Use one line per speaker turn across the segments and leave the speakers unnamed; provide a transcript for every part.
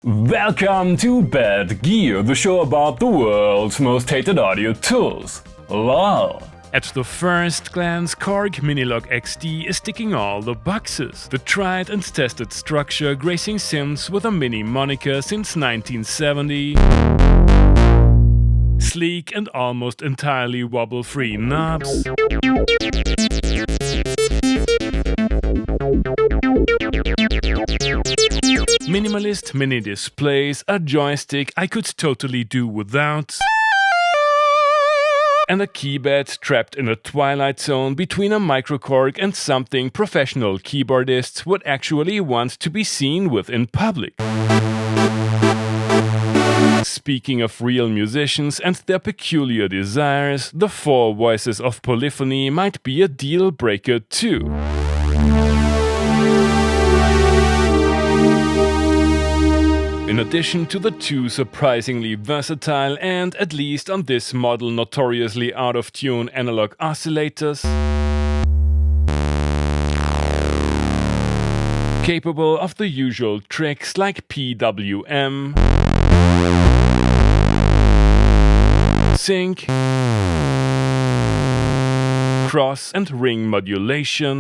Welcome to Bad Gear, the show about the world's most hated audio tools. LOL.
At the first glance, Korg Minilogue XD is ticking all the boxes. The tried and tested structure gracing synths with a mini moniker since 1970. Sleek and almost entirely wobble-free knobs. Minimalist mini displays, a joystick I could totally do without, and a keypad trapped in a twilight zone between a microKorg and something professional keyboardists would actually want to be seen with in public. Speaking of real musicians and their peculiar desires, the 4 voices of polyphony might be a deal breaker too. In addition to the 2 surprisingly versatile and, at least on this model, notoriously out-of-tune analog oscillators, capable of the usual tricks like PWM, sync, cross and ring modulation,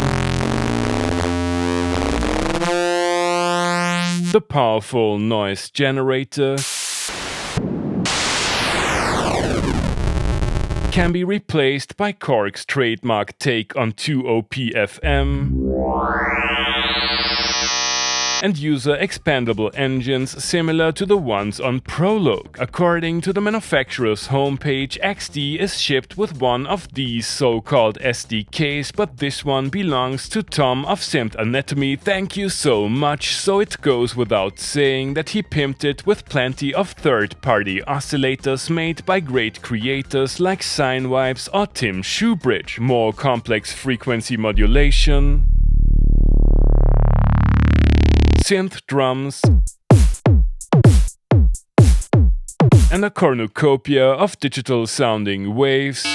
the powerful noise generator can be replaced by Korg's trademark take on 2 OP FM and user expandable engines similar to the ones on Logue. According to the manufacturer's homepage, XD is shipped with one of these so-called SDKs, but this one belongs to Tom of Synth Anatomy. Thank you so much. So it goes without saying that he pimped it with plenty of third-party oscillators made by great creators like Sinevibes or Tim Shoebridge. More complex frequency modulation, synth drums, and a cornucopia of digital sounding waves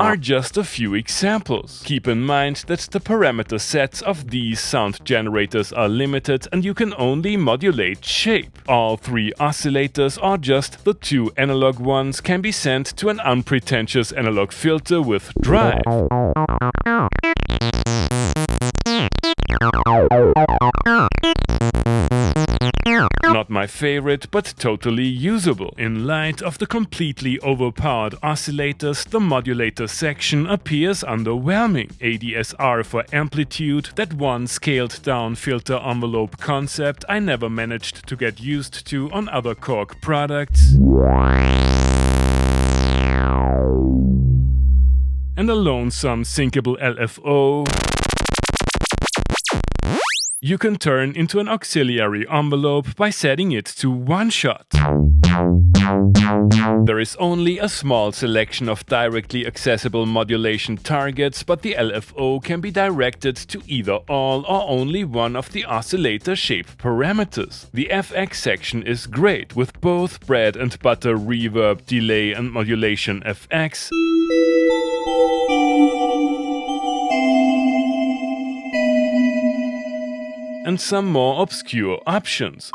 are just a few examples. Keep in mind that the parameter sets of these sound generators are limited and you can only modulate shape. All 3 oscillators, or just the 2 analog ones, can be sent to an unpretentious analog filter with drive. Not my favorite, but totally usable. In light of the completely overpowered oscillators, the modulator section appears underwhelming. ADSR for amplitude, that one scaled down filter envelope concept I never managed to get used to on other Korg products. And a lonesome syncable LFO you can turn into an auxiliary envelope by setting it to one-shot. There is only a small selection of directly accessible modulation targets, but the LFO can be directed to either all or only one of the oscillator shape parameters. The FX section is great, with both bread and butter reverb, delay and modulation FX, and some more obscure options.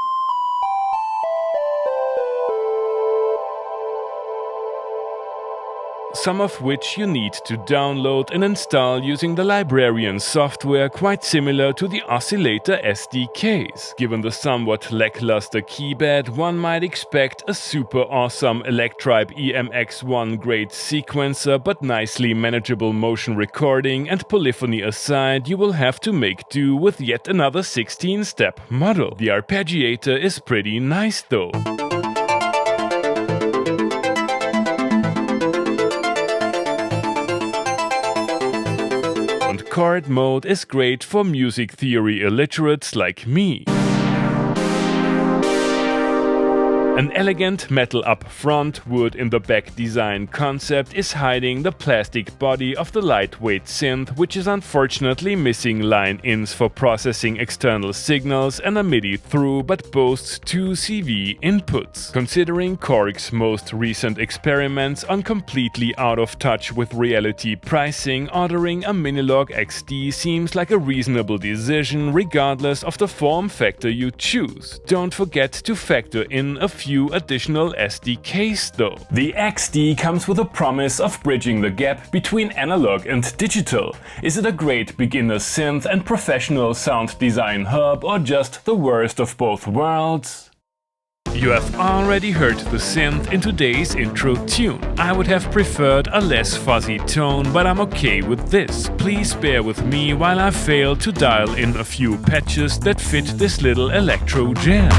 Some of which you need to download and install using the Librarian Software, quite similar to the Oscillator SDKs. Given the somewhat lackluster keypad, one might expect a super awesome Elektro EMX1 grade sequencer, but nicely manageable motion recording and polyphony aside, you will have to make do with yet another 16-step model. The Arpeggiator is pretty nice though. Chord mode is great for music theory illiterates like me. An elegant metal up front, wood in the back design concept is hiding the plastic body of the lightweight synth, which is unfortunately missing line-ins for processing external signals and a MIDI through, but boasts 2 CV inputs. Considering Korg's most recent experiments on completely out of touch with reality pricing, ordering a Minilogue XD seems like a reasonable decision regardless of the form factor you choose. Don't forget to factor in a few additional SDKs though.
The XD comes with a promise of bridging the gap between analog and digital. Is it a great beginner synth and professional sound design hub, or just the worst of both worlds?
You have already heard the synth in today's intro tune. I would have preferred a less fuzzy tone, but I'm okay with this. Please bear with me while I fail to dial in a few patches that fit this little electro jam.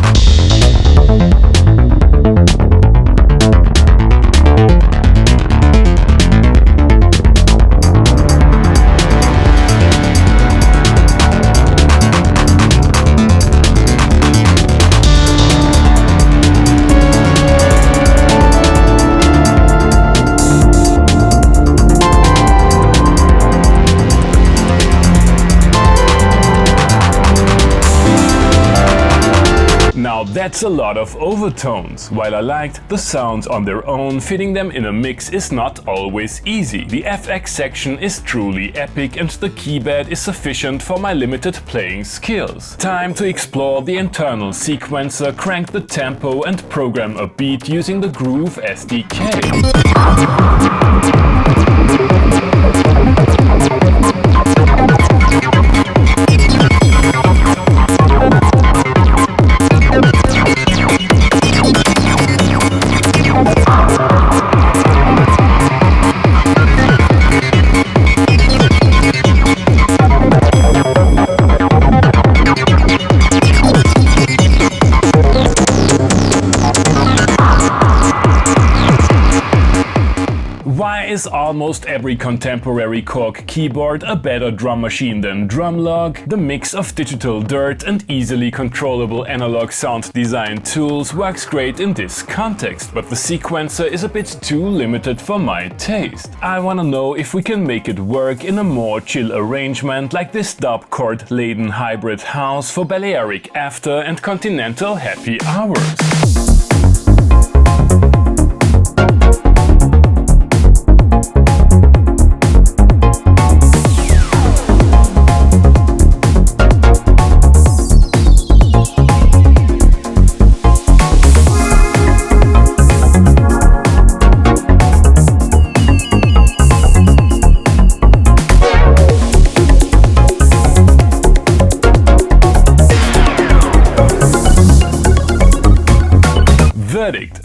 Now that's a lot of overtones. While I liked the sounds on their own, fitting them in a mix is not always easy. The FX section is truly epic and the keybed is sufficient for my limited playing skills. Time to explore the internal sequencer, crank the tempo and program a beat using the Groove SDK. Is almost every contemporary Korg keyboard a better drum machine than Logue? The mix of digital dirt and easily controllable analog sound design tools works great in this context, but the sequencer is a bit too limited for my taste. I wanna know if we can make it work in a more chill arrangement like this dub chord laden hybrid house for Balearic after and continental happy hours.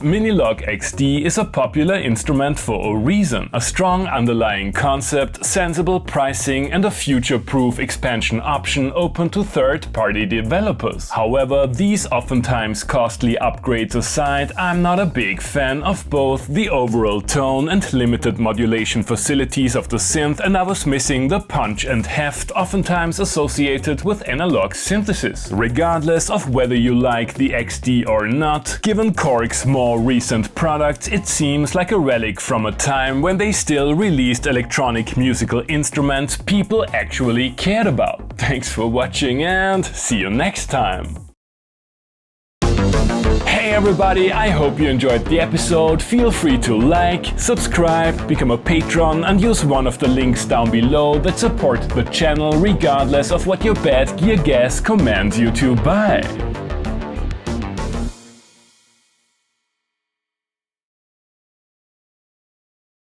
Minilogue XD is a popular instrument for a reason. A strong underlying concept, sensible pricing and a future-proof expansion option open to third-party developers. However, these oftentimes costly upgrades aside, I'm not a big fan of both the overall tone and limited modulation facilities of the synth, and I was missing the punch and heft oftentimes associated with analog synthesis. Regardless of whether you like the XD or not, given Korg's more recent products, it seems like a relic from a time when they still released electronic musical instruments people actually cared about. Thanks for watching and see you next time! Hey everybody, I hope you enjoyed the episode. Feel free to like, subscribe, become a patron and use one of the links down below that support the channel regardless of what your bad gear gas commands you to buy.